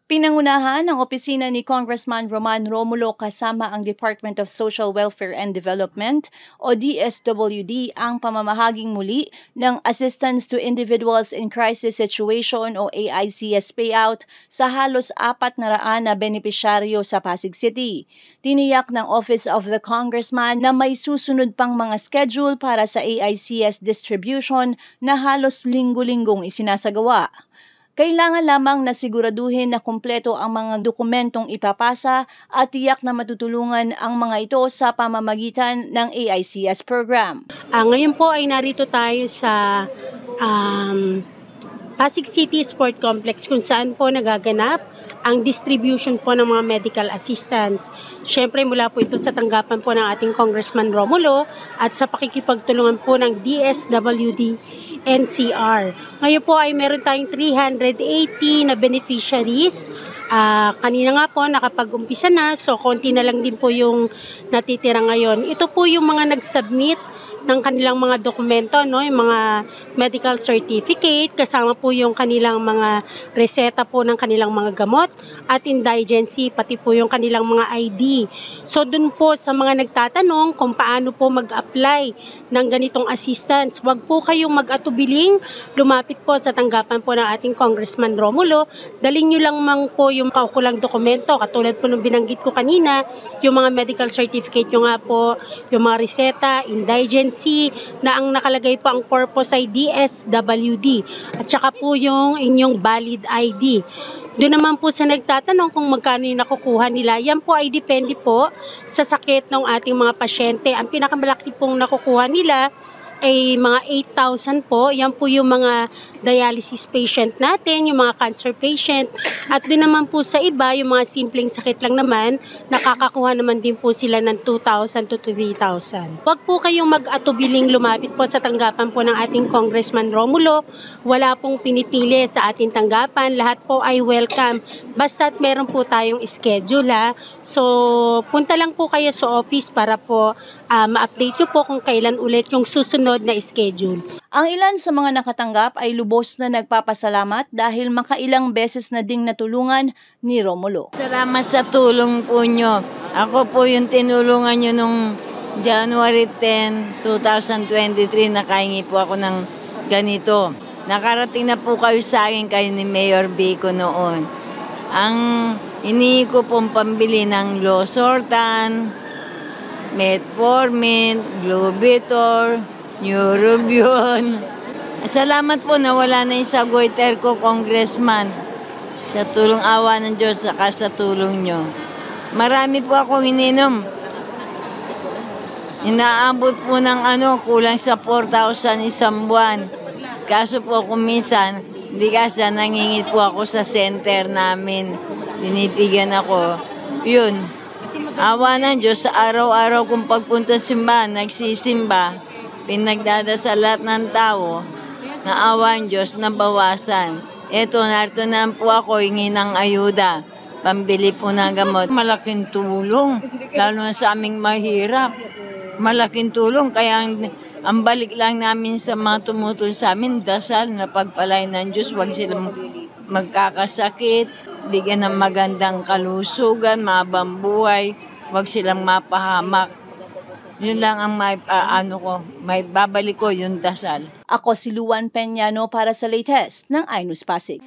Pinangunahan ng opisina ni Congressman Roman Romulo kasama ang Department of Social Welfare and Development o DSWD ang pamamahaging muli ng Assistance to Individuals in Crisis Situation o AICS payout sa halos 400 na benepisyaryo sa Pasig City. Tiniyak ng Office of the Congressman na may susunod pang mga schedule para sa AICS distribution na halos linggo-linggong isinasagawa. Kailangan lamang na siguraduhin na kumpleto ang mga dokumentong ipapasa at tiyak na matutulungan ang mga ito sa pamamagitan ng AICS program. Ngayon po ay narito tayo sa Pasig City Sport Complex kung saan po nagaganap ang distribution po ng mga medical assistance. Siyempre mula po ito sa tanggapan po ng ating Congressman Romulo at sa pakikipagtulungan po ng DSWD NCR. Ngayon po ay meron tayong 380 na beneficiaries. Kanina nga po nakapag-umpisa na, so konti na lang din po yung natitira ngayon. Ito po yung mga nag-submit ng kanilang mga dokumento, no, yung mga medical certificate, kasama po yung kanilang mga reseta po ng kanilang mga gamot at indigency, pati po yung kanilang mga ID. So dun po sa mga nagtatanong kung paano po mag-apply ng ganitong assistance, wag po kayong mag-atubiling, lumapit po sa tanggapan po ng ating Congressman Romulo, dalhin nyo lang mang po yung kaukulang dokumento, katulad po ng binanggit ko kanina, yung mga medical certificate nyo nga po, yung mga reseta, indigency, na ang nakalagay po ang purpose ay DSWD at saka po yung inyong valid ID. Doon naman po sa nagtatanong kung magkano yung nakukuha nila, yan po ay depende po sa sakit ng ating mga pasyente. Ang pinakamalaki pong nakukuha nila ay mga 8,000 po. Yan po yung mga dialysis patient natin, yung mga cancer patient. At doon naman po sa iba, yung mga simpleng sakit lang naman, nakakakuha naman din po sila ng 2,000 to 3,000. Huwag po kayong mag-atubiling lumapit po sa tanggapan po ng ating Congressman Romulo. Wala pong pinipili sa ating tanggapan. Lahat po ay welcome. Basta't meron po tayong schedule, ha. So, punta lang po kayo sa office para po ma-update nyo po kung kailan ulit yung susunod na schedule. Ang ilan sa mga nakatanggap ay lubos na nagpapasalamat dahil makailang beses na ding natulungan ni Romulo. Salamat sa tulong po nyo. Ako po yung tinulungan nyo nung January 10, 2023, nakahingi po ako ng ganito. Nakarating na po kayo sa akin, kayo ni Mayor Vico noon. Ang hinihingi ko pong pambili ng Losartan, Metformin, Globitor, Neurobion. Salamat po na wala na yung sa goiter ko, Congressman. Sa tulong awa ng Diyos, saka sa tulong nyo. Marami po akong ininom. Inaabot po ng kulang sa 4,000 isang buwan. Kaso po kung minsan, hindi kasi nangingit po ako sa center namin. Dinipigan ako. Yun. Awa ng Diyos, sa araw-araw kong pagpunta sa simbahan, nagsisimba, pinagdadasal lahat ng tao, na awa ng Diyos, nabawasan. Eto, narito na po ako, hingi ng ayuda, pambili po ng gamot. Malaking tulong, lalo na sa aming mahirap. Malaking tulong, kaya ang balik lang namin sa mga tumutulong sa amin, dasal na pagpalay ng Diyos, huwag silang magkakasakit, bigyan ng magandang kalusugan, mahabang buhay, huwag silang mapahamak. Yun lang ang may babalik ko yung dasal. Ako si Luan Peñano para sa latest ng iNews Pasig.